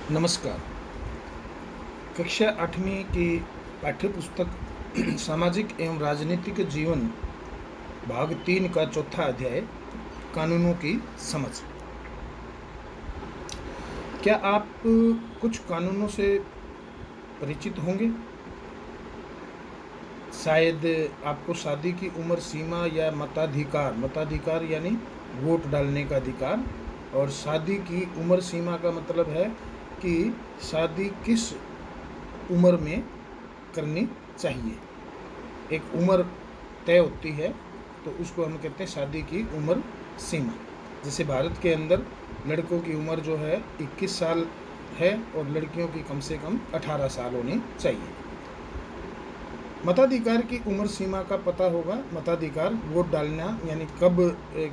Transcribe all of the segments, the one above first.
नमस्कार। कक्षा 8वीं की पाठ्य पुस्तक सामाजिक एवं राजनीतिक जीवन भाग 3 का चौथा अध्याय कानूनों की समझ। क्या आप कुछ कानूनों से परिचित होंगे? शायद आपको शादी की उम्र सीमा या मताधिकार यानी वोट डालने का अधिकार, और शादी की उम्र सीमा का मतलब है कि शादी किस उम्र में करनी चाहिए। एक उम्र तय होती है तो उसको हम कहते हैं शादी की उम्र सीमा। जैसे भारत के अंदर लड़कों की उम्र जो है 21 साल है और लड़कियों की कम से कम 18 साल होनी चाहिए। मताधिकार की उम्र सीमा का पता होगा। मताधिकार वोट डालना यानी कब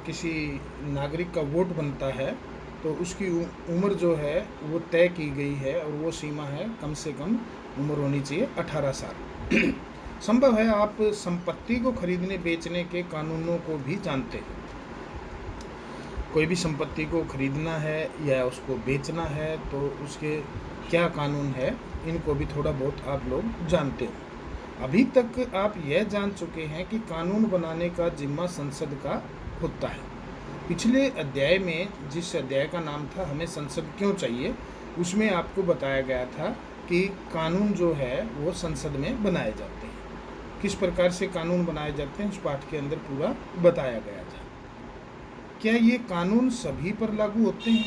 किसी नागरिक का वोट बनता है तो उसकी उम्र जो है वो तय की गई है और वो सीमा है कम से कम उम्र होनी चाहिए 18 साल। संभव है आप संपत्ति को खरीदने बेचने के कानूनों को भी जानते हैं। कोई भी संपत्ति को खरीदना है या उसको बेचना है तो उसके क्या कानून है, इनको भी थोड़ा बहुत आप लोग जानते हो। अभी तक आप यह जान चुके हैं कि कानून बनाने का जिम्मा संसद का होता है। पिछले अध्याय में, जिस अध्याय का नाम था हमें संसद क्यों चाहिए, उसमें आपको बताया गया था कि कानून जो है वो संसद में बनाए जाते हैं। किस प्रकार से कानून बनाए जाते हैं उस पाठ के अंदर पूरा बताया गया था। क्या ये कानून सभी पर लागू होते हैं?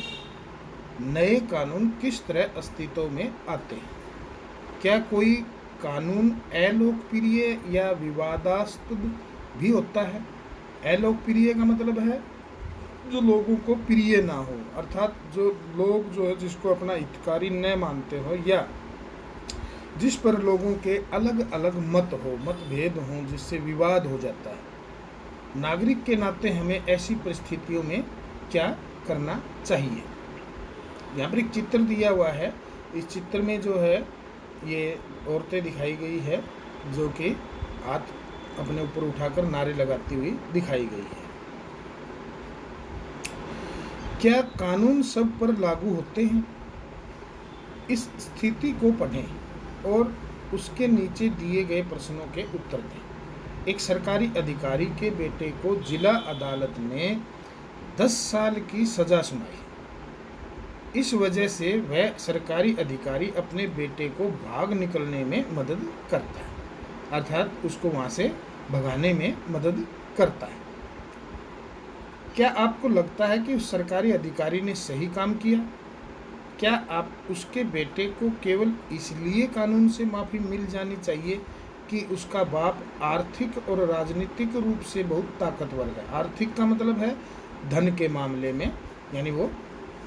नए कानून किस तरह अस्तित्व में आते हैं? क्या कोई कानून अलोकप्रिय या विवादास्पद भी होता है? अलोकप्रिय का मतलब है जो लोगों को प्रिय ना हो, अर्थात जो लोग जो है जिसको अपना हितकारी न मानते हो या जिस पर लोगों के अलग अलग मतभेद हों, जिससे विवाद हो जाता है। नागरिक के नाते हमें ऐसी परिस्थितियों में क्या करना चाहिए? यहाँ पर एक चित्र दिया हुआ है। इस चित्र में जो है ये औरतें दिखाई गई है जो कि हाथ अपने ऊपर उठाकर नारे लगाती हुई दिखाई गई है। क्या कानून सब पर लागू होते हैं? इस स्थिति को पढ़ें और उसके नीचे दिए गए प्रश्नों के उत्तर दें। एक सरकारी अधिकारी के बेटे को जिला अदालत ने 10 साल की सजा सुनाई। इस वजह से वह सरकारी अधिकारी अपने बेटे को भाग निकलने में मदद करता है, अर्थात उसको वहाँ से भगाने में मदद करता है। क्या आपको लगता है कि उस सरकारी अधिकारी ने सही काम किया? क्या आप उसके बेटे को केवल इसलिए कानून से माफ़ी मिल जानी चाहिए कि उसका बाप आर्थिक और राजनीतिक रूप से बहुत ताकतवर है? आर्थिक का मतलब है धन के मामले में, यानी वो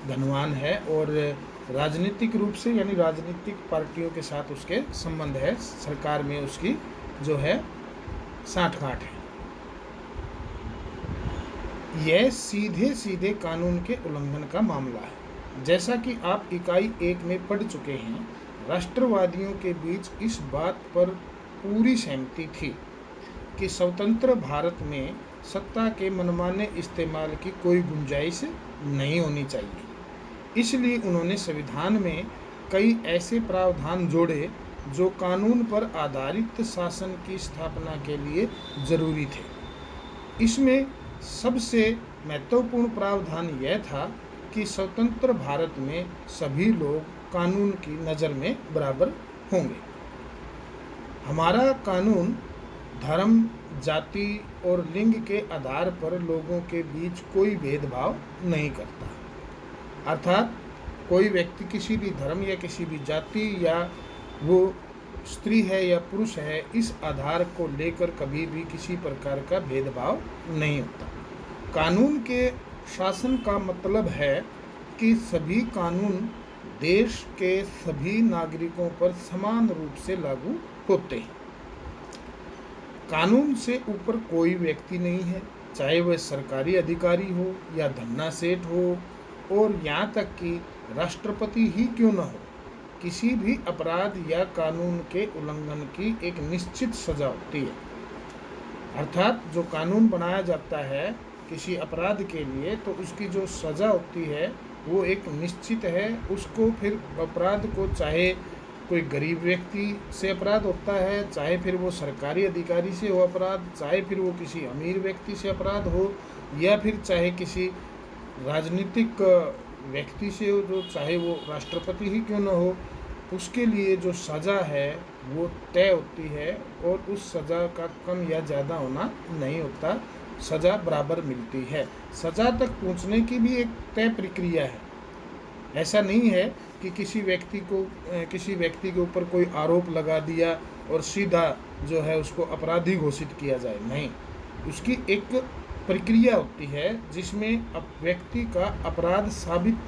धनवान है, और राजनीतिक रूप से यानी राजनीतिक पार्टियों के साथ उसके संबंध है, सरकार में उसकी जो है साठगांठ है। यह सीधे सीधे कानून के उल्लंघन का मामला है। जैसा कि आप इकाई 1 में पढ़ चुके हैं, राष्ट्रवादियों के बीच इस बात पर पूरी सहमति थी कि स्वतंत्र भारत में सत्ता के मनमाने इस्तेमाल की कोई गुंजाइश नहीं होनी चाहिए। इसलिए उन्होंने संविधान में कई ऐसे प्रावधान जोड़े जो कानून पर आधारित शासन की स्थापना के लिए जरूरी थे। इसमें सबसे महत्वपूर्ण प्रावधान यह था कि स्वतंत्र भारत में सभी लोग कानून की नज़र में बराबर होंगे। हमारा कानून धर्म, जाति और लिंग के आधार पर लोगों के बीच कोई भेदभाव नहीं करता। अर्थात कोई व्यक्ति किसी भी धर्म या किसी भी जाति या वो स्त्री है या पुरुष है, इस आधार को लेकर कभी भी किसी प्रकार का भेदभाव नहीं होता। कानून के शासन का मतलब है कि सभी कानून देश के सभी नागरिकों पर समान रूप से लागू होते हैं। कानून से ऊपर कोई व्यक्ति नहीं है, चाहे वह सरकारी अधिकारी हो या धन्ना सेठ हो और यहाँ तक कि राष्ट्रपति ही क्यों न हो। किसी भी अपराध या कानून के उल्लंघन की एक निश्चित सजा होती है। अर्थात जो कानून बनाया जाता है किसी अपराध के लिए तो उसकी जो सज़ा होती है वो एक निश्चित है। उसको फिर अपराध को, चाहे कोई गरीब व्यक्ति से अपराध होता है, चाहे फिर वो सरकारी अधिकारी से हो अपराध, चाहे फिर वो किसी अमीर व्यक्ति से अपराध हो, या फिर चाहे किसी राजनीतिक व्यक्ति से हो, जो चाहे वो राष्ट्रपति ही क्यों न हो, उसके लिए जो सज़ा है वो तय होती है और उस सज़ा का कम या ज़्यादा होना नहीं होता, सज़ा बराबर मिलती है। सज़ा तक पहुंचने की भी एक तय प्रक्रिया है। ऐसा नहीं है कि किसी व्यक्ति के ऊपर कोई आरोप लगा दिया और सीधा जो है उसको अपराधी घोषित किया जाए, नहीं। उसकी एक प्रक्रिया होती है जिसमें व्यक्ति का अपराध साबित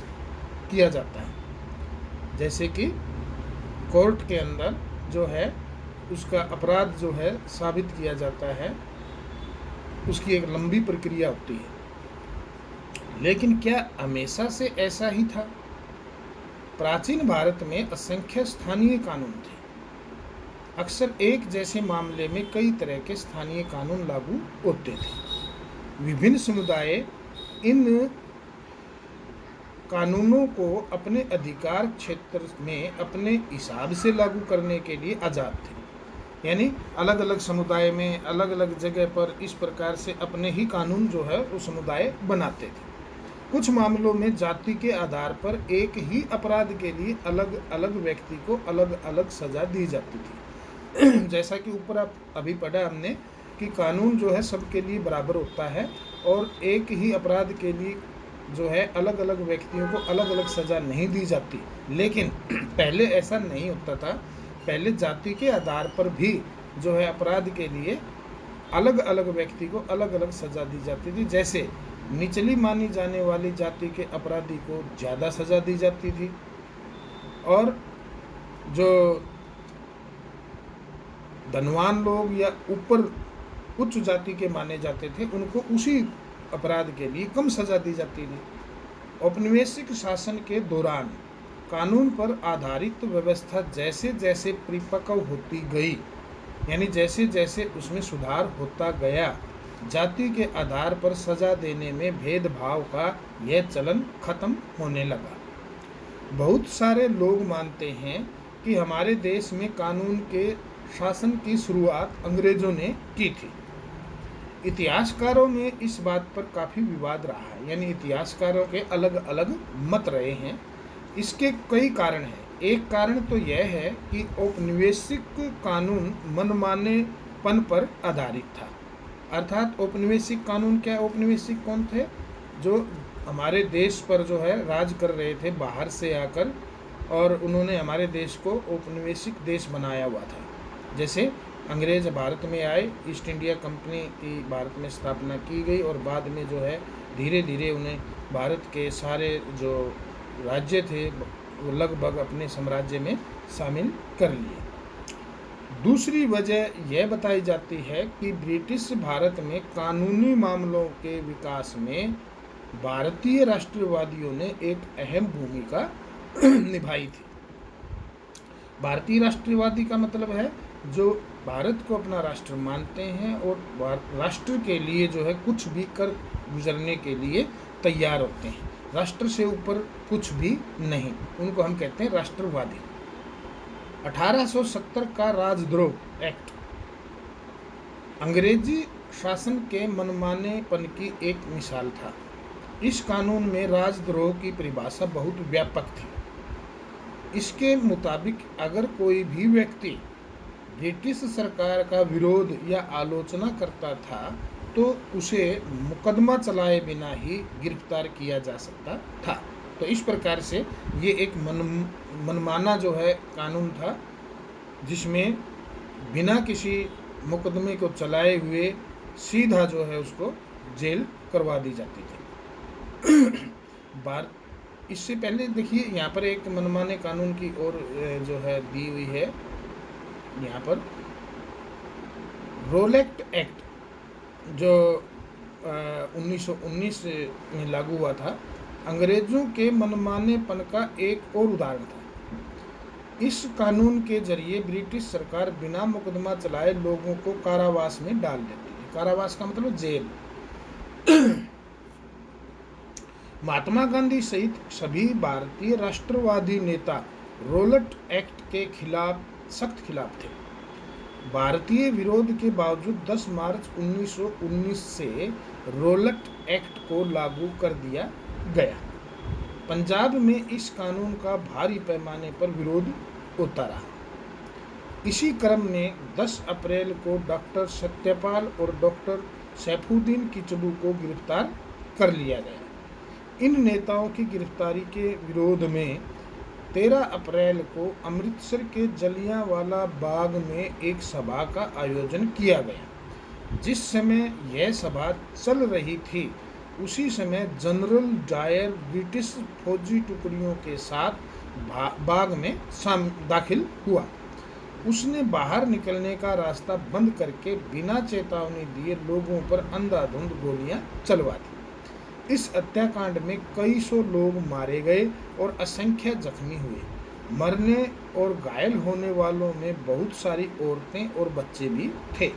किया जाता है। जैसे कि कोर्ट के अंदर जो है उसका अपराध जो है साबित किया जाता है, उसकी एक लंबी प्रक्रिया होती है। लेकिन क्या हमेशा से ऐसा ही था? प्राचीन भारत में असंख्य स्थानीय कानून थे। अक्सर एक जैसे मामले में कई तरह के स्थानीय कानून लागू होते थे। विभिन्न समुदाय इन कानूनों को अपने अधिकार क्षेत्र में अपने हिसाब से लागू करने के लिए आज़ाद थे। यानी अलग अलग समुदाय में अलग अलग जगह पर इस प्रकार से अपने ही कानून जो है वो समुदाय बनाते थे। कुछ मामलों में जाति के आधार पर एक ही अपराध के लिए अलग अलग व्यक्ति को अलग अलग सज़ा दी जाती थी। जैसा कि ऊपर आप अभी पढ़ा हमने कि कानून जो है सबके लिए बराबर होता है और एक ही अपराध के लिए जो है अलग अलग व्यक्तियों को अलग अलग सज़ा नहीं दी जाती। लेकिन पहले ऐसा नहीं होता था। पहले जाति के आधार पर भी जो है अपराध के लिए अलग अलग व्यक्ति को अलग अलग सज़ा दी जाती थी। जैसे निचली मानी जाने वाली जाति के अपराधी को ज़्यादा सज़ा दी जाती थी और जो धनवान लोग या ऊपर उच्च जाति के माने जाते थे उनको उसी अपराध के लिए कम सज़ा दी जाती थी। औपनिवेशिक शासन के दौरान कानून पर आधारित व्यवस्था जैसे जैसे परिपक्व होती गई, यानी जैसे जैसे उसमें सुधार होता गया, जाति के आधार पर सज़ा देने में भेदभाव का यह चलन खत्म होने लगा। बहुत सारे लोग मानते हैं कि हमारे देश में कानून के शासन की शुरुआत अंग्रेजों ने की थी। इतिहासकारों में इस बात पर काफ़ी विवाद रहा है, यानी इतिहासकारों के अलग अलग मत रहे हैं। इसके कई कारण हैं। एक कारण तो यह है कि औपनिवेशिक कानून मनमानेपन पर आधारित था। अर्थात औपनिवेशिक कानून क्या, औपनिवेशिक कौन थे? जो हमारे देश पर जो है राज कर रहे थे बाहर से आकर, और उन्होंने हमारे देश को औपनिवेशिक देश बनाया हुआ था। जैसे अंग्रेज भारत में आए, ईस्ट इंडिया कंपनी की भारत में स्थापना की गई और बाद में जो है धीरे धीरे उन्हें भारत के सारे जो राज्य थे वो लगभग अपने साम्राज्य में शामिल कर लिए। दूसरी वजह यह बताई जाती है कि ब्रिटिश भारत में कानूनी मामलों के विकास में भारतीय राष्ट्रवादियों ने एक अहम भूमिका निभाई थी। भारतीय राष्ट्रवादी का मतलब है जो भारत को अपना राष्ट्र मानते हैं और राष्ट्र के लिए जो है कुछ भी कर गुजरने के लिए तैयार होते हैं। राष्ट्र से ऊपर कुछ भी नहीं, उनको हम कहते हैं राष्ट्रवादी। 1870 का राजद्रोह एक्ट अंग्रेजी शासन के मनमानेपन की एक मिसाल था। इस कानून में राजद्रोह की परिभाषा बहुत व्यापक थी। इसके मुताबिक अगर कोई भी व्यक्ति ब्रिटिश सरकार का विरोध या आलोचना करता था तो उसे मुकदमा चलाए बिना ही गिरफ्तार किया जा सकता था। तो इस प्रकार से ये एक मनमाना जो है कानून था, जिसमें बिना किसी मुकदमे को चलाए हुए सीधा जो है उसको जेल करवा दी जाती थी। इससे पहले देखिए यहाँ पर एक मनमाने कानून की और जो है दी हुई है, यहाँ पर रोलेक्ट एक्ट जो 1919 में लागू हुआ था, अंग्रेजों के मनमानेपन का एक और उदाहरण था। इस कानून के जरिए ब्रिटिश सरकार बिना मुकदमा चलाए लोगों को कारावास में डाल देती है। कारावास का मतलब जेल। महात्मा गांधी सहित सभी भारतीय राष्ट्रवादी नेता रोलट एक्ट के सख्त खिलाफ थे। भारतीय विरोध के बावजूद 10 मार्च 1919 से रोलट एक्ट को लागू कर दिया गया। पंजाब में इस कानून का भारी पैमाने पर विरोध होता रहा। इसी क्रम में 10 अप्रैल को डॉक्टर सत्यपाल और डॉक्टर सैफुद्दीन किचलू को गिरफ्तार कर लिया गया। इन नेताओं की गिरफ्तारी के विरोध में 13 अप्रैल को अमृतसर के जलियांवाला बाग में एक सभा का आयोजन किया गया। जिस समय यह सभा चल रही थी उसी समय जनरल डायर ब्रिटिश फौजी टुकड़ियों के साथ बाग में दाखिल हुआ। उसने बाहर निकलने का रास्ता बंद करके बिना चेतावनी दिए लोगों पर अंधाधुंध गोलियां चलवा दी। इस हत्याकांड में कई सौ लोग मारे गए और असंख्य जख्मी हुए। मरने और घायल होने वालों में बहुत सारी औरतें और बच्चे भी थे।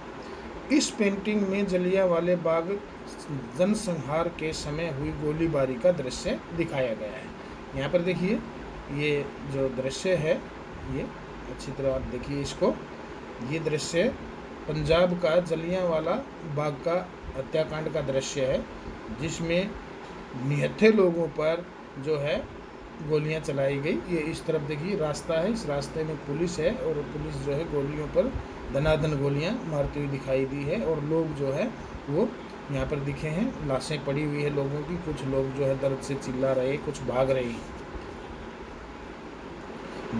इस पेंटिंग में जलियांवाले बाग जनसंहार के समय हुई गोलीबारी का दृश्य दिखाया गया है। यहाँ पर देखिए, ये जो दृश्य है, ये अच्छी तरह आप देखिए इसको। ये दृश्य पंजाब का जलियांवाला बाग का हत्याकांड का दृश्य है, जिसमें निहत्थे लोगों पर जो है गोलियां चलाई गई। ये इस तरफ देखिए रास्ता है, इस रास्ते में पुलिस है और पुलिस जो है गोलियों पर धनाधन गोलियां मारती हुई दिखाई दी है। और लोग जो है वो यहाँ पर दिखे हैं, लाशें पड़ी हुई है लोगों की। कुछ लोग जो है दर्द से चिल्ला रहे, कुछ भाग रहे हैं।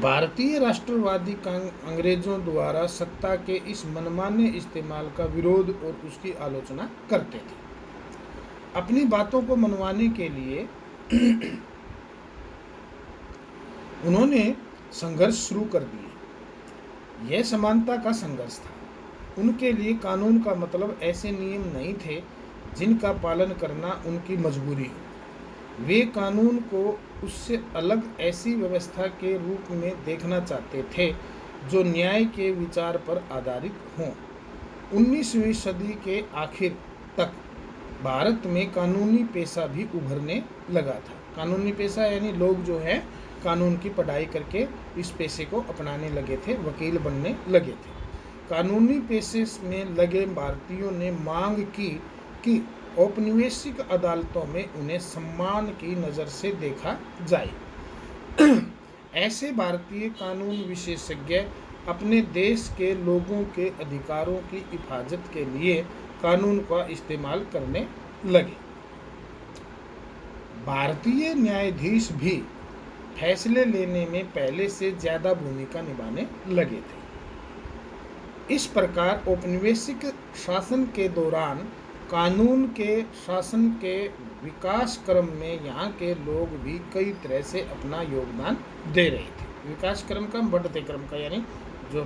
भारतीय राष्ट्रवादी अंग्रेजों द्वारा सत्ता के इस मनमाने इस्तेमाल का विरोध और उसकी आलोचना करते थे। अपनी बातों को मनवाने के लिए उन्होंने संघर्ष शुरू कर दिए। यह समानता का संघर्ष था। उनके लिए कानून का मतलब ऐसे नियम नहीं थे जिनका पालन करना उनकी मजबूरी हो। वे कानून को उससे अलग ऐसी व्यवस्था के रूप में देखना चाहते थे जो न्याय के विचार पर आधारित हों। 19वीं सदी के आखिर तक भारत में कानूनी पेशा भी उभरने लगा था। कानूनी पेशा यानी लोग जो है कानून की पढ़ाई करके इस पेशे को अपनाने लगे थे, वकील बनने लगे थे। कानूनी पेशे में लगे भारतीयों ने मांग की कि औपनिवेशिक अदालतों में उन्हें सम्मान की नज़र से देखा जाए। ऐसे भारतीय कानून विशेषज्ञ अपने देश के लोगों के अधिकारों की हिफाजत के लिए कानून का इस्तेमाल करने लगे। भारतीय न्यायाधीश भी फैसले लेने में पहले से ज़्यादा भूमिका निभाने लगे थे। इस प्रकार औपनिवेशिक शासन के दौरान कानून के शासन के विकास क्रम में यहाँ के लोग भी कई तरह से अपना योगदान दे रहे थे। विकास क्रम का, बढ़ते क्रम का, यानी जो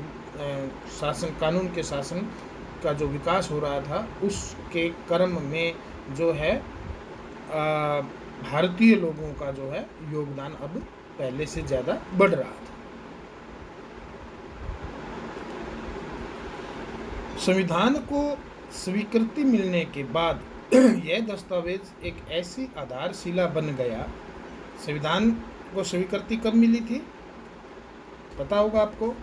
शासन, कानून के शासन का जो विकास हो रहा था उसके क्रम में जो है भारतीय लोगों का जो है योगदान अब पहले से ज़्यादा बढ़ रहा था। संविधान को स्वीकृति मिलने के बाद यह दस्तावेज एक ऐसी आधारशिला बन गया। संविधान को स्वीकृति कब मिली थी पता होगा आपको?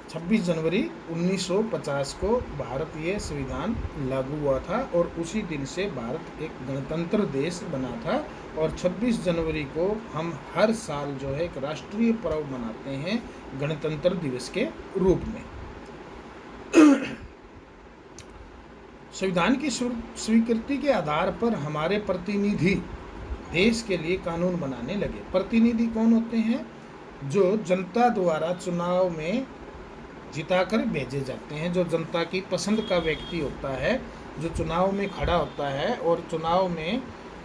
26 जनवरी 1950 को भारतीय संविधान लागू हुआ था और उसी दिन से भारत एक गणतंत्र देश बना था। और 26 जनवरी को हम हर साल जो है एक राष्ट्रीय पर्व मनाते हैं गणतंत्र दिवस के रूप में। संविधान की स्वीकृति के आधार पर हमारे प्रतिनिधि देश के लिए कानून बनाने लगे। प्रतिनिधि कौन होते हैं? जो जनता द्वारा चुनाव में जिताकर भेजे जाते हैं। जो जनता की पसंद का व्यक्ति होता है, जो चुनाव में खड़ा होता है और चुनाव में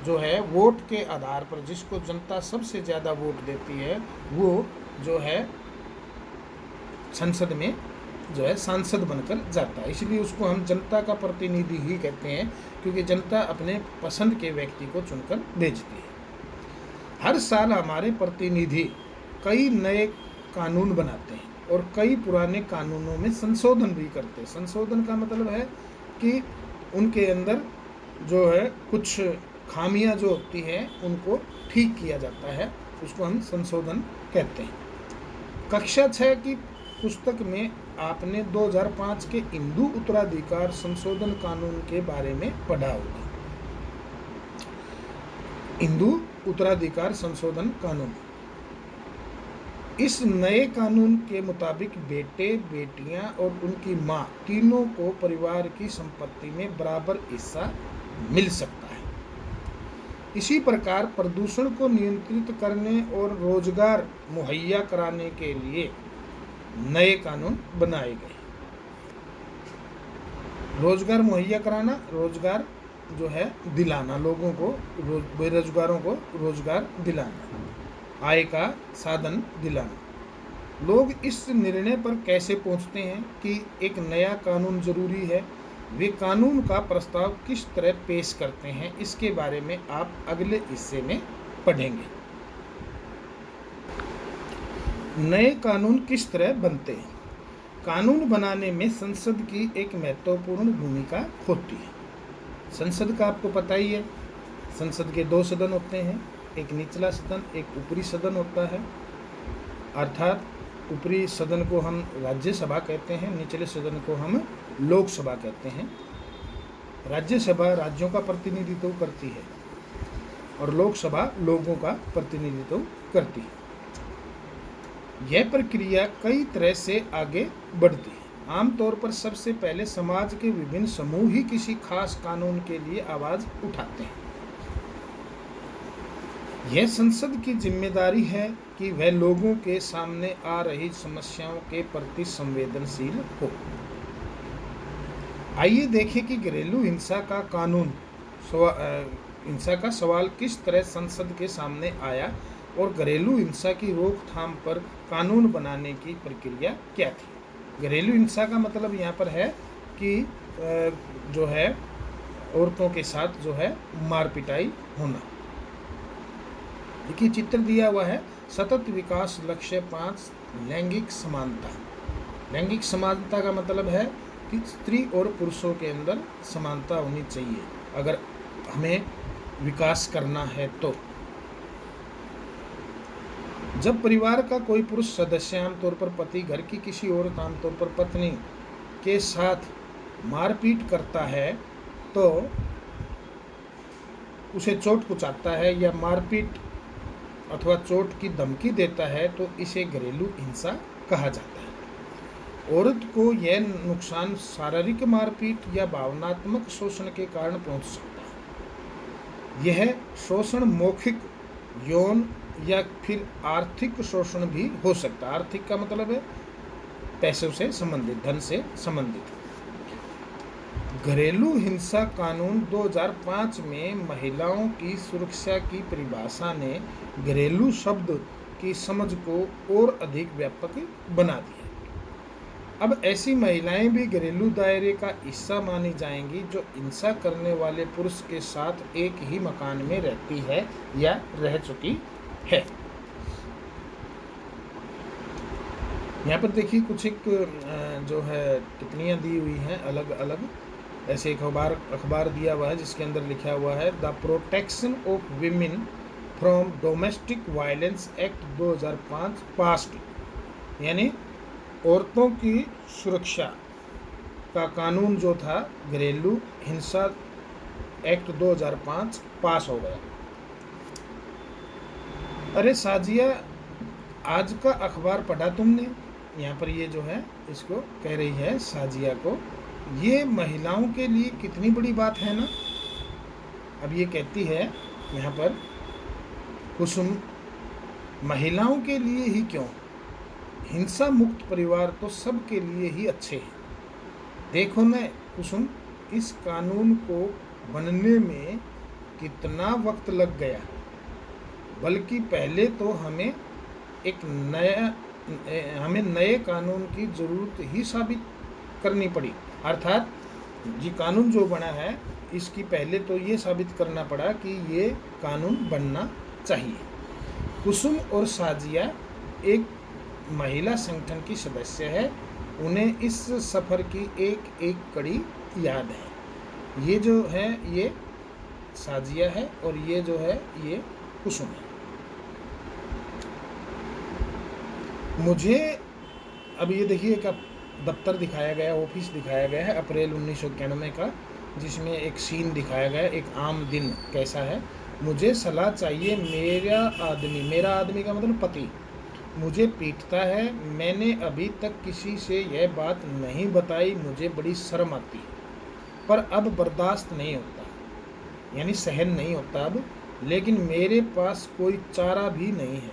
जो है वोट के आधार पर जिसको जनता सबसे ज़्यादा वोट देती है वो जो है संसद में जो है सांसद बनकर जाता है। इसलिए उसको हम जनता का प्रतिनिधि ही कहते हैं, क्योंकि जनता अपने पसंद के व्यक्ति को चुनकर भेजती है। हर साल हमारे प्रतिनिधि कई नए कानून बनाते हैं और कई पुराने कानूनों में संशोधन भी करते हैं। संशोधन का मतलब है कि उनके अंदर जो है कुछ खामियां जो होती हैं उनको ठीक किया जाता है, उसको हम संशोधन कहते हैं। कक्षा 6 की पुस्तक में आपने 2005 के हिंदू उत्तराधिकार संशोधन कानून के बारे में पढ़ा होगा। हिंदू उत्तराधिकार संशोधन कानून, इस नए कानून के मुताबिक बेटे, बेटियां और उनकी मां तीनों को परिवार की संपत्ति में बराबर हिस्सा मिल सकता है। इसी प्रकार प्रदूषण को नियंत्रित करने और रोजगार मुहैया कराने के लिए नए कानून बनाए गए। रोजगार मुहैया कराना, रोजगार जो है दिलाना, लोगों को, बेरोजगारों को रोजगार दिलाना, आय का साधन दिलाना। लोग इस निर्णय पर कैसे पहुंचते हैं कि एक नया कानून जरूरी है, वे कानून का प्रस्ताव किस तरह पेश करते हैं, इसके बारे में आप अगले हिस्से में पढ़ेंगे। नए कानून किस तरह बनते हैं। कानून बनाने में संसद की एक महत्वपूर्ण भूमिका होती है। संसद का आपको पता ही है, संसद के 2 सदन होते हैं, एक निचला सदन, एक ऊपरी सदन होता है। अर्थात ऊपरी सदन को हम राज्यसभा कहते हैं, निचले सदन को हम लोकसभा कहते हैं। राज्यसभा राज्यों का प्रतिनिधित्व करती है और लोकसभा लोगों का प्रतिनिधित्व करती है। यह प्रक्रिया कई तरह से आगे बढ़ती है। आमतौर पर सबसे पहले समाज के विभिन्न समूह ही किसी खास कानून के लिए आवाज उठाते हैं। यह संसद की जिम्मेदारी है कि वह लोगों के सामने आ रही समस्याओं के प्रति संवेदनशील हो। आइए देखें कि घरेलू हिंसा का कानून, हिंसा का सवाल किस तरह संसद के सामने आया और घरेलू हिंसा की रोकथाम पर कानून बनाने की प्रक्रिया क्या थी। घरेलू हिंसा का मतलब यहाँ पर है कि जो है औरतों के साथ जो है मार पिटाई होना। देखिए चित्र दिया हुआ है, सतत विकास लक्ष्य 5 लैंगिक समानता। लैंगिक समानता का मतलब है कि स्त्री और पुरुषों के अंदर समानता होनी चाहिए अगर हमें विकास करना है तो। जब परिवार का कोई पुरुष सदस्य, आमतौर पर पति, घर की किसी औरत, आमतौर पर पत्नी के साथ मारपीट करता है तो उसे चोट पहुंचाता है या मारपीट अथवा चोट की धमकी देता है तो इसे घरेलू हिंसा कहा जाता है। औरत को यह नुकसान शारीरिक मारपीट या भावनात्मक शोषण के कारण पहुंच सकता है। यह शोषण मौखिक, यौन या फिर आर्थिक शोषण भी हो सकता है। आर्थिक का मतलब है पैसों से संबंधित, धन से संबंधित। घरेलू हिंसा कानून 2005 में महिलाओं की सुरक्षा की परिभाषा ने घरेलू शब्द की समझ को और अधिक व्यापक बना दिया। अब ऐसी महिलाएं भी घरेलू दायरे का हिस्सा मानी जाएंगी जो हिंसा करने वाले पुरुष के साथ एक ही मकान में रहती है या रह चुकी है। यहाँ पर देखिए कुछ एक जो है टिप्पणियाँ दी हुई हैं अलग अलग। ऐसे एक अखबार दिया हुआ है जिसके अंदर लिखा हुआ है the protection of women from domestic violence act 2005 passed, यानी औरतों की सुरक्षा का कानून जो था घरेलू हिंसा एक्ट 2005 पास हो गया। अरे साजिया, आज का अखबार पढ़ा तुमने? यहाँ पर ये जो है इसको कह रही है साजिया को, ये महिलाओं के लिए कितनी बड़ी बात है ना। अब ये कहती है यहाँ पर कुसुम, महिलाओं के लिए ही क्यों, हिंसा मुक्त परिवार तो सब के लिए ही अच्छे हैं। देखो ना कुसुम, इस कानून को बनने में कितना वक्त लग गया, बल्कि पहले तो हमें नए कानून की ज़रूरत ही साबित करनी पड़ी। अर्थात ये कानून जो बना है इसकी पहले तो ये साबित करना पड़ा कि ये कानून बनना चाहिए। कुसुम और साजिया एक महिला संगठन की सदस्य है, उन्हें इस सफ़र की एक एक कड़ी याद है। ये जो है ये साजिया है और ये जो है ये कुसुम है। मुझे अब ये देखिए एक दफ्तर दिखाया गया, ऑफिस दिखाया गया है अप्रैल 1991 का, जिसमें एक सीन दिखाया गया है, एक आम दिन कैसा है। मुझे सलाह चाहिए, मेरा आदमी का मतलब पति मुझे पीटता है। मैंने अभी तक किसी से यह बात नहीं बताई, मुझे बड़ी शर्म आती है, पर अब बर्दाश्त नहीं होता, यानी सहन नहीं होता अब। लेकिन मेरे पास कोई चारा भी नहीं है,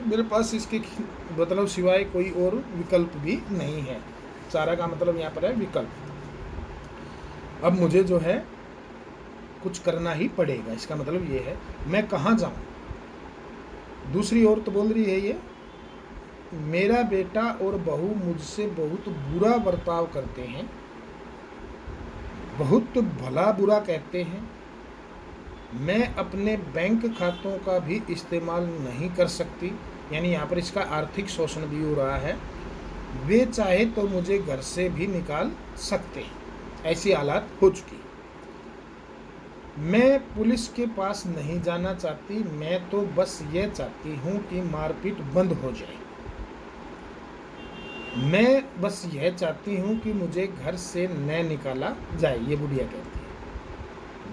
मेरे पास इसके मतलब सिवाय कोई और विकल्प भी नहीं है। चारा का मतलब यहाँ पर है विकल्प। अब मुझे जो है कुछ करना ही पड़ेगा, इसका मतलब ये है। मैं कहाँ जाऊँ? दूसरी औरत बोल रही है ये, मेरा बेटा और बहू मुझसे बहुत बुरा बर्ताव करते हैं, बहुत भला बुरा कहते हैं। मैं अपने बैंक खातों का भी इस्तेमाल नहीं कर सकती, यानी यहाँ पर इसका आर्थिक शोषण भी हो रहा है। वे चाहे तो मुझे घर से भी निकाल सकते हैं, ऐसी हालात हो चुकी। मैं पुलिस के पास नहीं जाना चाहती, मैं तो बस ये चाहती हूँ कि मारपीट बंद हो जाए। मैं बस यह चाहती हूँ कि मुझे घर से न निकाला जाए, ये बुढ़िया कहती है।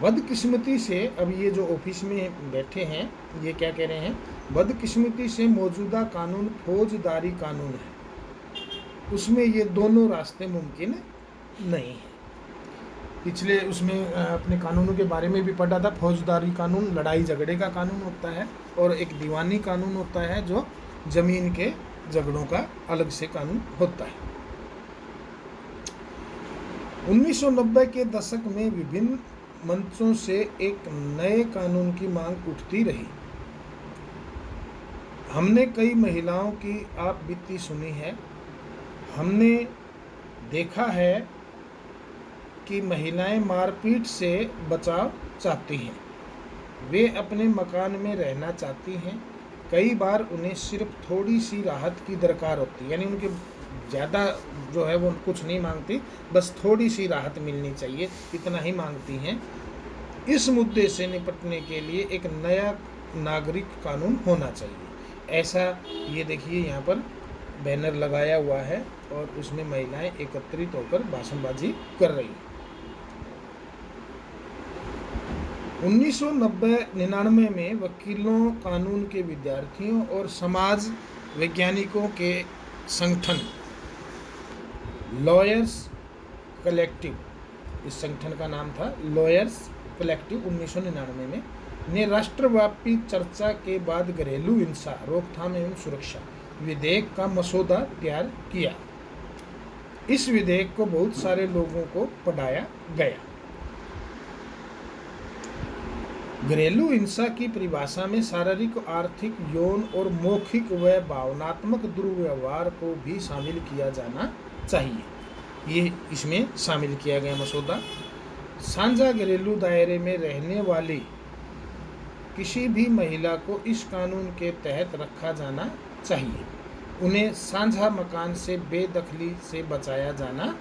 बदकिस्मती से, अब ये जो ऑफिस में बैठे हैं ये क्या कह रहे हैं, बदकिस्मती से मौजूदा कानून फौजदारी कानून है, उसमें ये दोनों रास्ते मुमकिन नहीं है। पिछले उसमें अपने कानूनों के बारे में भी पढ़ा था। फौजदारी कानून लड़ाई झगड़े का कानून होता है, और एक दीवानी कानून होता है जो जमीन के झगड़ों का अलग से कानून होता है। 1990 के दशक में विभिन्न मंचों से एक नए कानून की मांग उठती रही। हमने कई महिलाओं की आप बीती सुनी है। हमने देखा है कि महिलाएं मारपीट से बचाव चाहती हैं, वे अपने मकान में रहना चाहती हैं। कई बार उन्हें सिर्फ थोड़ी सी राहत की दरकार होती है, यानी उनके ज़्यादा जो है वो कुछ नहीं मांगती, बस थोड़ी सी राहत मिलनी चाहिए, इतना ही मांगती हैं। इस मुद्दे से निपटने के लिए एक नया नागरिक कानून होना चाहिए, ऐसा ये देखिए यहाँ पर बैनर लगाया हुआ है और उसमें महिलाएं एकत्रित होकर भाषणबाजी कर रही हैं। 1999 में वकीलों, कानून के विद्यार्थियों और समाज वैज्ञानिकों के संगठन लॉयर्स कलेक्टिव, इस संगठन का नाम था लॉयर्स कलेक्टिव, 1999 में ने राष्ट्रव्यापी चर्चा के बाद घरेलू हिंसा रोकथाम एवं सुरक्षा विधेयक का मसौदा तैयार किया। इस विधेयक को बहुत सारे लोगों को पढ़ाया गया। घरेलू हिंसा की परिभाषा में शारीरिक, आर्थिक, यौन और मौखिक व भावनात्मक दुर्व्यवहार को भी शामिल किया जाना चाहिए। ये इसमें शामिल किया गया मसौदा। साझा घरेलू दायरे में रहने वाली किसी भी महिला को इस कानून के तहत रखा जाना चाहिए। उन्हें साझा मकान से बेदखली से बचाया जाना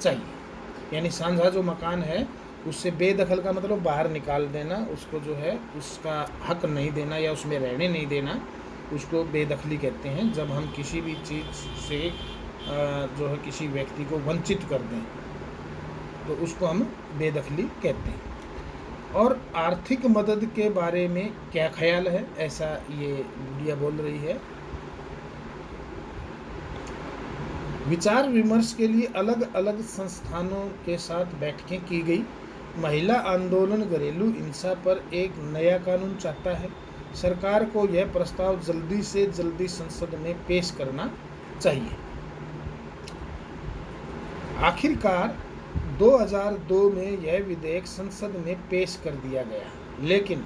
चाहिए, यानी साझा जो मकान है उससे बेदखल का मतलब बाहर निकाल देना, उसको जो है उसका हक नहीं देना या उसमें रहने नहीं देना, उसको बेदखली कहते हैं। जब हम किसी भी चीज़ से जो है किसी व्यक्ति को वंचित कर दें तो उसको हम बेदखली कहते हैं। और आर्थिक मदद के बारे में क्या ख्याल है, ऐसा ये गुड़िया बोल रही है। विचार विमर्श के लिए अलग अलग संस्थानों के साथ बैठकें की गई। महिला आंदोलन घरेलू हिंसा पर एक नया कानून चाहता है। सरकार को यह प्रस्ताव जल्दी से जल्दी संसद में पेश करना चाहिए। आखिरकार 2002 में यह विधेयक संसद में पेश कर दिया गया, लेकिन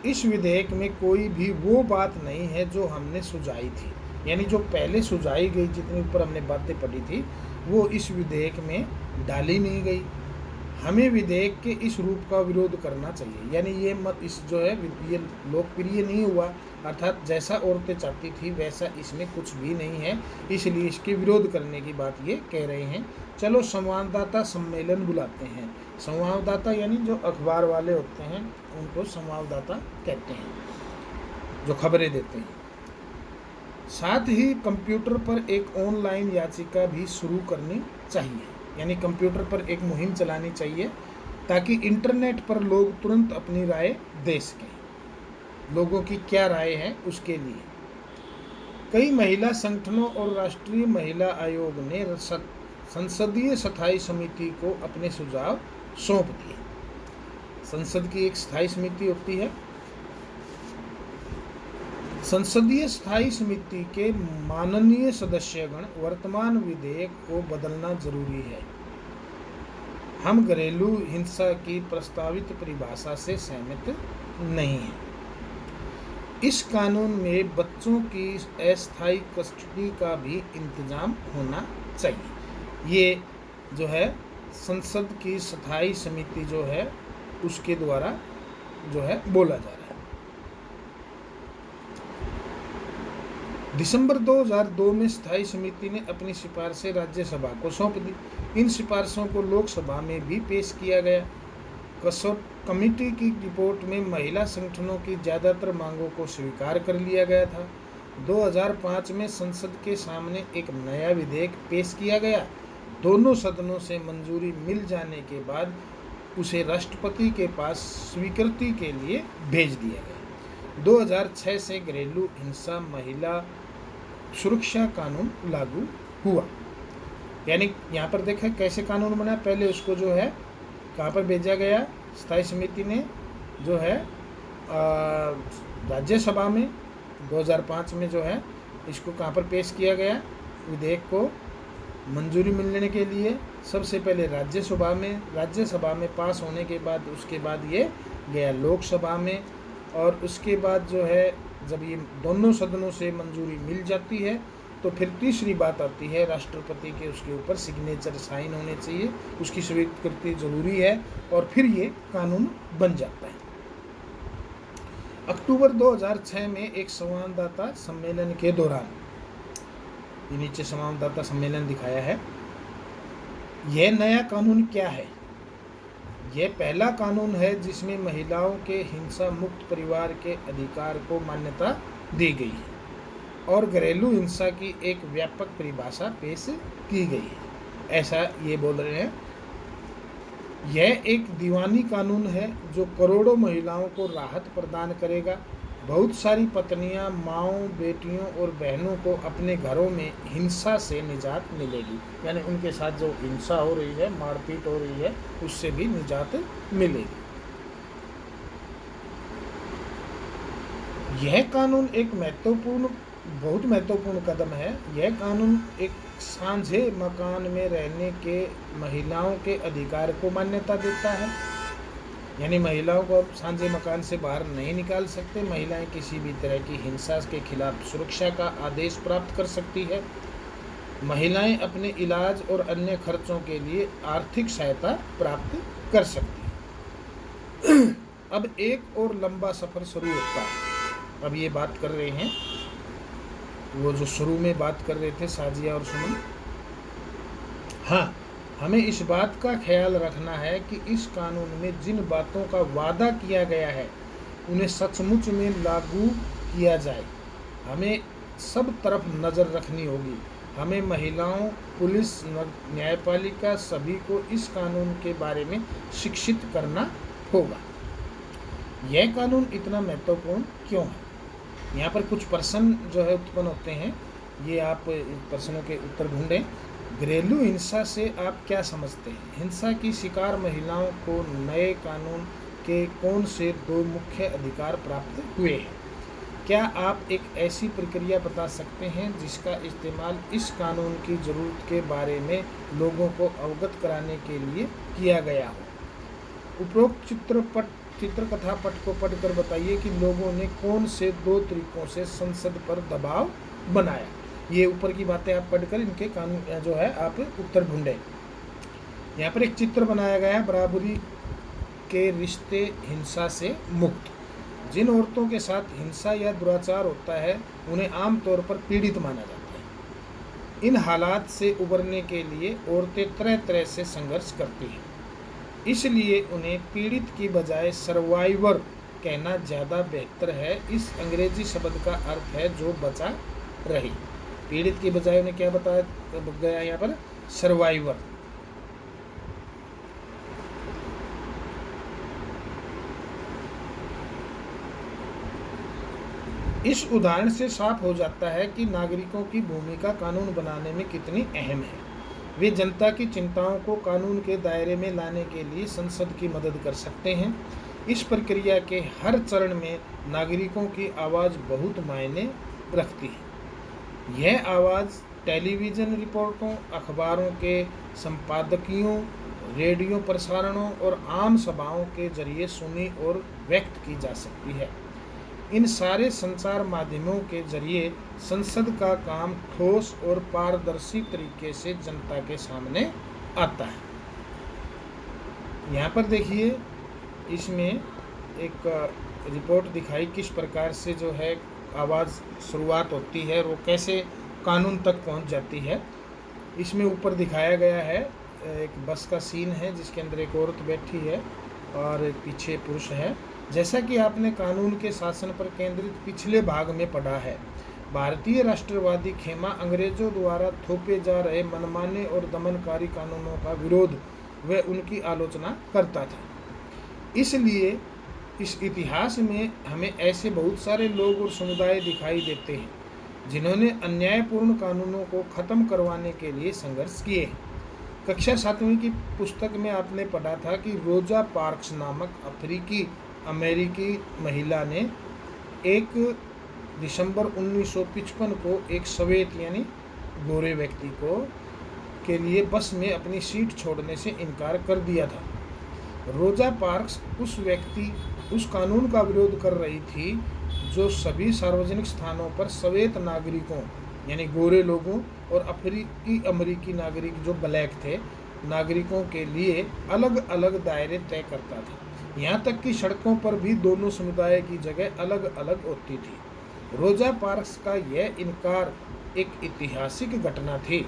इस विधेयक में कोई भी वो बात नहीं है जो हमने सुझाई थी, यानी जो पहले सुझाई गई, जितने ऊपर हमने बातें पढ़ी थी, वो इस विधेयक में डाली नहीं गई। हमें विधेयक के इस रूप का विरोध करना चाहिए। यानी ये मत इस जो है ये लोकप्रिय नहीं हुआ, अर्थात जैसा औरतें चाहती थी वैसा इसमें कुछ भी नहीं है, इसलिए इसके विरोध करने की बात ये कह रहे हैं। चलो संवाददाता सम्मेलन बुलाते हैं। संवाददाता यानी जो अखबार वाले होते हैं उनको संवाददाता कहते हैं, जो खबरें देते हैं। साथ ही कंप्यूटर पर एक ऑनलाइन याचिका भी शुरू करनी चाहिए, यानी कंप्यूटर पर एक मुहिम चलानी चाहिए ताकि इंटरनेट पर लोग तुरंत अपनी राय दे सकें, लोगों की क्या राय है उसके लिए। कई महिला संगठनों और राष्ट्रीय महिला आयोग ने संसदीय स्थायी समिति को अपने सुझाव सौंप दिए। संसद की एक स्थायी समिति होती है। संसदीय स्थायी समिति के माननीय सदस्यगण वर्तमान विधेयक को बदलना जरूरी है। हम घरेलू हिंसा की प्रस्तावित परिभाषा से सहमत नहीं हैं। इस कानून में बच्चों की अस्थायी कस्टडी का भी इंतजाम होना चाहिए। ये जो है संसद की स्थायी समिति जो है उसके द्वारा जो है बोला जा रहा है। दिसंबर 2002 में स्थायी समिति ने अपनी सिफारिशें राज्यसभा को सौंप दी। इन सिफारिशों को लोकसभा में भी पेश किया गया। कसौट कमेटी की रिपोर्ट में महिला संगठनों की ज़्यादातर मांगों को स्वीकार कर लिया गया था। 2005 में संसद के सामने एक नया विधेयक पेश किया गया। दोनों सदनों से मंजूरी मिल जाने के बाद उसे राष्ट्रपति के पास स्वीकृति के लिए भेज दिया गया। 2006 से घरेलू हिंसा महिला सुरक्षा कानून लागू हुआ। यानी यहाँ पर देखा कैसे कानून बना। पहले उसको जो है कहाँ पर भेजा गया, स्थायी समिति ने जो है राज्यसभा में 2005 में जो है इसको कहाँ पर पेश किया गया, विधेयक को मंजूरी मिलने के लिए सबसे पहले राज्यसभा में पास होने के बाद उसके बाद ये गया लोकसभा में, और उसके बाद जो है जब ये दोनों सदनों से मंजूरी मिल जाती है तो फिर तीसरी बात आती है राष्ट्रपति के, उसके ऊपर सिग्नेचर साइन होने चाहिए, उसकी स्वीकृति जरूरी है और फिर ये कानून बन जाता है। अक्टूबर 2006 में एक संवाददाता सम्मेलन के दौरान, ये नीचे संवाददाता सम्मेलन दिखाया है, यह नया कानून क्या है? यह पहला कानून है जिसमें महिलाओं के हिंसा मुक्त परिवार के अधिकार को मान्यता दी गई है और घरेलू हिंसा की एक व्यापक परिभाषा पेश की गई है, ऐसा ये बोल रहे हैं। यह एक दीवानी कानून है जो करोड़ों महिलाओं को राहत प्रदान करेगा। बहुत सारी पत्नियां, माँओं, बेटियों और बहनों को अपने घरों में हिंसा से निजात मिलेगी, यानी उनके साथ जो हिंसा हो रही है, मारपीट हो रही है, उससे भी निजात मिलेगी। यह कानून एक बहुत महत्वपूर्ण कदम है। यह कानून एक सांझे मकान में रहने के महिलाओं के अधिकार को मान्यता देता है, यानी महिलाओं को अब सांझे मकान से बाहर नहीं निकाल सकते। महिलाएं किसी भी तरह की हिंसा के खिलाफ सुरक्षा का आदेश प्राप्त कर सकती है। महिलाएं अपने इलाज और अन्य खर्चों के लिए आर्थिक सहायता प्राप्त कर सकती हैं। अब एक और लंबा सफ़र शुरू होता है। अब ये बात कर रहे हैं वो जो शुरू में बात कर रहे थे साजिया और सुमन। हाँ, हमें इस बात का ख्याल रखना है कि इस कानून में जिन बातों का वादा किया गया है उन्हें सचमुच में लागू किया जाए। हमें सब तरफ नज़र रखनी होगी। हमें महिलाओं, पुलिस, न्यायपालिका सभी को इस कानून के बारे में शिक्षित करना होगा। यह कानून इतना महत्वपूर्ण क्यों है? यहाँ पर कुछ प्रश्न जो है उत्पन्न होते हैं, ये आप प्रश्नों के उत्तर ढूंढें। घरेलू हिंसा से आप क्या समझते हैं? हिंसा की शिकार महिलाओं को नए कानून के कौन से दो मुख्य अधिकार प्राप्त हुए हैं? क्या आप एक ऐसी प्रक्रिया बता सकते हैं जिसका इस्तेमाल इस कानून की ज़रूरत के बारे में लोगों को अवगत कराने के लिए किया गया हो? उपरोक्त चित्रकथा पट को पढ़कर बताइए कि लोगों ने कौन से दो तरीकों से संसद पर दबाव बनाया। ये ऊपर की बातें आप पढ़कर इनके कानून जो है आप उत्तर ढूंढें। यहाँ पर एक चित्र बनाया गया है, बराबरी के रिश्ते हिंसा से मुक्त। जिन औरतों के साथ हिंसा या दुराचार होता है उन्हें आमतौर पर पीड़ित माना जाता है। इन हालात से उबरने के लिए औरतें तरह तरह से संघर्ष करती हैं, इसलिए उन्हें पीड़ित की बजाय सर्वाइवर कहना ज़्यादा बेहतर है। इस अंग्रेजी शब्द का अर्थ है जो बचा रही। पीड़ित की बजाय उन्हें क्या बताया गया यहाँ पर? सर्वाइवर। इस उदाहरण से साफ हो जाता है कि नागरिकों की भूमिका कानून बनाने में कितनी अहम है। वे जनता की चिंताओं को कानून के दायरे में लाने के लिए संसद की मदद कर सकते हैं। इस प्रक्रिया के हर चरण में नागरिकों की आवाज़ बहुत मायने रखती है। यह आवाज़ टेलीविज़न रिपोर्टों, अखबारों के संपादकीयों, रेडियो प्रसारणों और आम सभाओं के जरिए सुनी और व्यक्त की जा सकती है। इन सारे संचार माध्यमों के जरिए संसद का काम ठोस और पारदर्शी तरीके से जनता के सामने आता है। यहाँ पर देखिए, इसमें एक रिपोर्ट दिखाई किस प्रकार से जो है आवाज़ शुरुआत होती है और वो कैसे कानून तक पहुँच जाती है। इसमें ऊपर दिखाया गया है एक बस का सीन है जिसके अंदर एक औरत बैठी है और पीछे पुरुष है। जैसा कि आपने कानून के शासन पर केंद्रित पिछले भाग में पढ़ा है, भारतीय राष्ट्रवादी खेमा अंग्रेजों द्वारा थोपे जा रहे मनमाने और दमनकारी कानूनों का विरोध व उनकी आलोचना करता था। इसलिए इस इतिहास में हमें ऐसे बहुत सारे लोग और समुदाय दिखाई देते हैं जिन्होंने अन्यायपूर्ण कानूनों को ख़त्म करवाने के लिए संघर्ष किए। कक्षा 7वीं की पुस्तक में आपने पढ़ा था कि रोजा पार्क्स नामक अफ्रीकी अमेरिकी महिला ने 1 दिसंबर 1955 को एक श्वेत यानी गोरे व्यक्ति के लिए बस में अपनी सीट छोड़ने से इनकार कर दिया था। रोजा पार्क्स उस कानून का विरोध कर रही थी जो सभी सार्वजनिक स्थानों पर श्वेत नागरिकों यानी गोरे लोगों और अफ्रीकी अमेरिकी नागरिक जो ब्लैक थे नागरिकों के लिए अलग अलग दायरे तय करता था। यहाँ तक कि सड़कों पर भी दोनों समुदाय की जगह अलग अलग होती थी। रोजा पार्क्स का यह इनकार एक ऐतिहासिक घटना थी।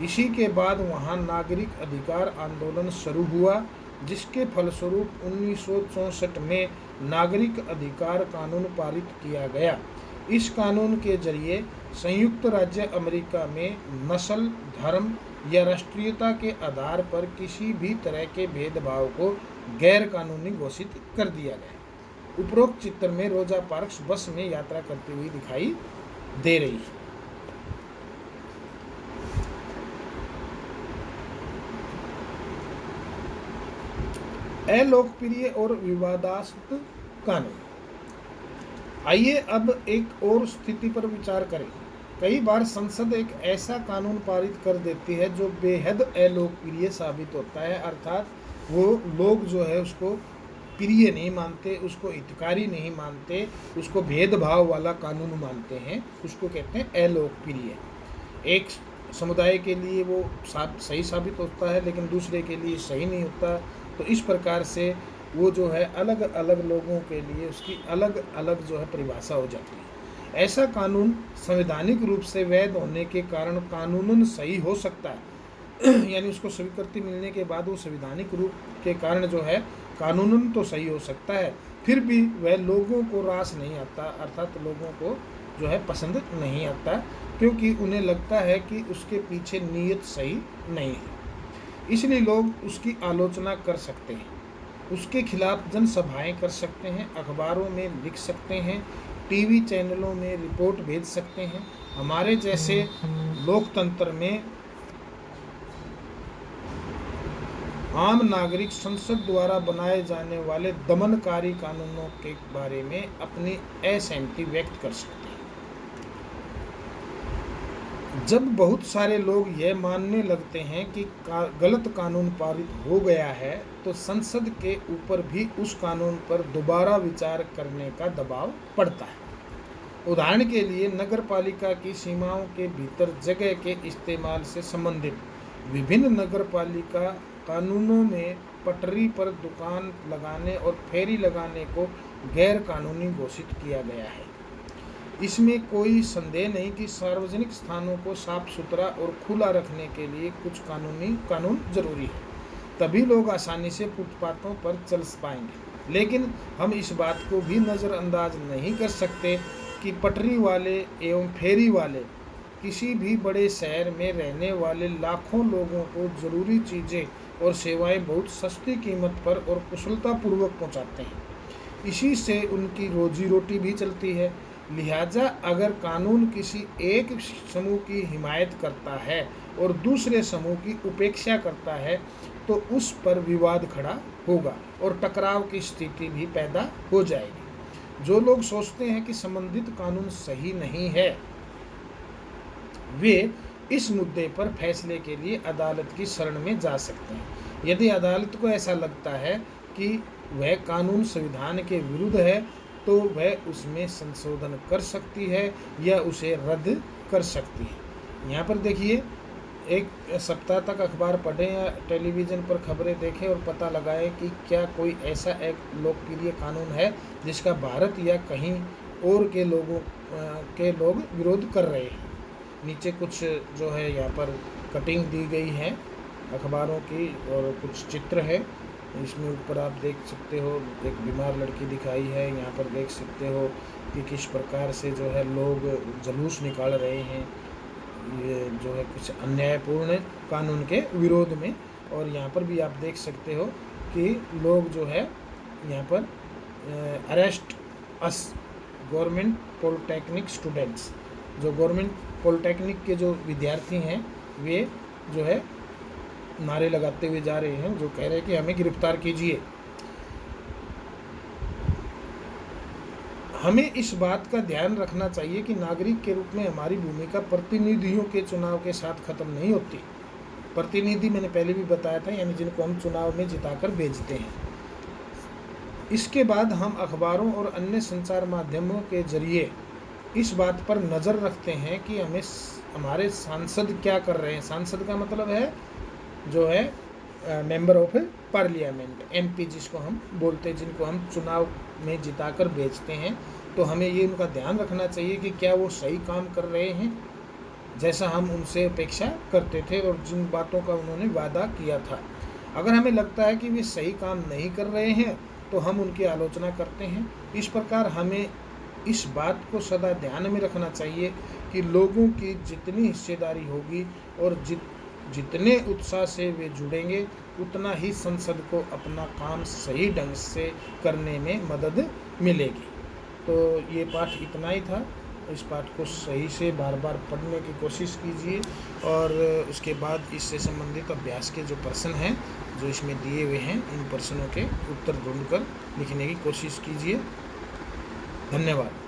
इसी के बाद वहाँ नागरिक अधिकार आंदोलन शुरू हुआ, जिसके फलस्वरूप 1964 में नागरिक अधिकार कानून पारित किया गया। इस कानून के जरिए संयुक्त राज्य अमेरिका में नस्ल, धर्म या राष्ट्रीयता के आधार पर किसी भी तरह के भेदभाव को गैर कानूनी घोषित कर दिया गया। उपरोक्त चित्र में रोजा पार्क्स बस में यात्रा करती हुई दिखाई दे रही है। अलोकप्रिय और विवादास्पद कानून। आइए अब एक और स्थिति पर विचार करें। कई बार संसद एक ऐसा कानून पारित कर देती है जो बेहद अलोकप्रिय साबित होता है, अर्थात वो लोग जो है उसको प्रिय नहीं मानते, उसको हितकारी नहीं मानते, उसको भेदभाव वाला कानून मानते हैं, उसको कहते हैं अलोकप्रिय। एक समुदाय के लिए वो सही साबित होता है लेकिन दूसरे के लिए सही नहीं होता। तो इस प्रकार से वो जो है अलग अलग लोगों के लिए उसकी अलग अलग जो है परिभाषा हो जाती है। ऐसा कानून संवैधानिक रूप से वैध होने के कारण कानूनन सही हो सकता है यानी उसको स्वीकृति मिलने के बाद वो संवैधानिक रूप के कारण जो है कानूनन तो सही हो सकता है, फिर भी वह लोगों को रास नहीं आता, अर्थात लोगों को जो है पसंद नहीं आता, क्योंकि उन्हें लगता है कि उसके पीछे नीयत सही नहीं है। इसलिए लोग उसकी आलोचना कर सकते हैं, उसके खिलाफ जनसभाएं कर सकते हैं, अखबारों में लिख सकते हैं, टीवी चैनलों में रिपोर्ट भेज सकते हैं। हमारे जैसे लोकतंत्र में आम नागरिक संसद द्वारा बनाए जाने वाले दमनकारी कानूनों के बारे में अपनी असहमति व्यक्त कर सकते हैं। जब बहुत सारे लोग यह मानने लगते हैं कि गलत कानून पारित हो गया है तो संसद के ऊपर भी उस कानून पर दोबारा विचार करने का दबाव पड़ता है। उदाहरण के लिए नगरपालिका की सीमाओं के भीतर जगह के इस्तेमाल से संबंधित विभिन्न नगरपालिका कानूनों में पटरी पर दुकान लगाने और फेरी लगाने को गैर कानूनी घोषित किया गया है। इसमें कोई संदेह नहीं कि सार्वजनिक स्थानों को साफ सुथरा और खुला रखने के लिए कुछ कानून जरूरी है, तभी लोग आसानी से फुटपाथों पर चल पाएंगे। लेकिन हम इस बात को भी नज़रअंदाज नहीं कर सकते कि पटरी वाले एवं फेरी वाले किसी भी बड़े शहर में रहने वाले लाखों लोगों को ज़रूरी चीज़ें और सेवाएं बहुत सस्ती कीमत पर और कुशलतापूर्वक पहुंचाते हैं। इसी से उनकी रोजी रोटी भी चलती है। लिहाजा अगर कानून किसी एक समूह की हिमायत करता है और दूसरे समूह की उपेक्षा करता है तो उस पर विवाद खड़ा होगा और टकराव की स्थिति भी पैदा हो जाएगी। जो लोग सोचते हैं कि संबंधित कानून सही नहीं है, वे इस मुद्दे पर फैसले के लिए अदालत की शरण में जा सकते हैं। यदि अदालत को ऐसा लगता है कि वह कानून संविधान के विरुद्ध है तो वह उसमें संशोधन कर सकती है या उसे रद्द कर सकती है। यहाँ पर देखिए, एक सप्ताह तक अखबार पढ़ें या टेलीविज़न पर खबरें देखें और पता लगाएं कि क्या कोई ऐसा एक लोकप्रिय कानून है जिसका भारत या कहीं और के लोग विरोध कर रहे हैं। नीचे कुछ जो है यहाँ पर कटिंग दी गई है अखबारों की और कुछ चित्र है। इसमें ऊपर आप देख सकते हो एक बीमार लड़की दिखाई है। यहाँ पर देख सकते हो कि किस प्रकार से जो है लोग जुलूस निकाल रहे हैं, ये जो है कुछ अन्यायपूर्ण कानून के विरोध में। और यहाँ पर भी आप देख सकते हो कि लोग जो है यहाँ पर अरेस्ट अस गवर्नमेंट पॉलिटेक्निक स्टूडेंट्स, जो गवर्नमेंट पॉलिटेक्निक के जो विद्यार्थी हैं वे जो है नारे लगाते हुए जा रहे हैं, जो कह रहे हैं कि हमें गिरफ्तार कीजिए। हमें इस बात का ध्यान रखना चाहिए कि नागरिक के रूप में हमारी भूमिका प्रतिनिधियों के चुनाव के साथ खत्म नहीं होती। प्रतिनिधि मैंने पहले भी बताया था, यानी जिनको हम चुनाव में जिताकर भेजते हैं। इसके बाद हम अखबारों और अन्य संचार माध्यमों के जरिए इस बात पर नज़र रखते हैं कि हमारे सांसद क्या कर रहे हैं। सांसद का मतलब है जो है मेंबर ऑफ पार्लियामेंट, एमपी जिसको हम बोलते हैं, जिनको हम चुनाव में जिताकर भेजते हैं। तो हमें ये उनका ध्यान रखना चाहिए कि क्या वो सही काम कर रहे हैं जैसा हम उनसे अपेक्षा करते थे और जिन बातों का उन्होंने वादा किया था। अगर हमें लगता है कि वे सही काम नहीं कर रहे हैं तो हम उनकी आलोचना करते हैं। इस प्रकार हमें इस बात को सदा ध्यान में रखना चाहिए कि लोगों की जितनी हिस्सेदारी होगी और जितने उत्साह से वे जुड़ेंगे उतना ही संसद को अपना काम सही ढंग से करने में मदद मिलेगी। तो ये पाठ इतना ही था। इस पाठ को सही से बार बार पढ़ने की कोशिश कीजिए और उसके बाद इससे संबंधित अभ्यास के जो प्रश्न हैं जो इसमें दिए हुए हैं, इन प्रश्नों के उत्तर ढूंढकर लिखने की कोशिश कीजिए। धन्यवाद।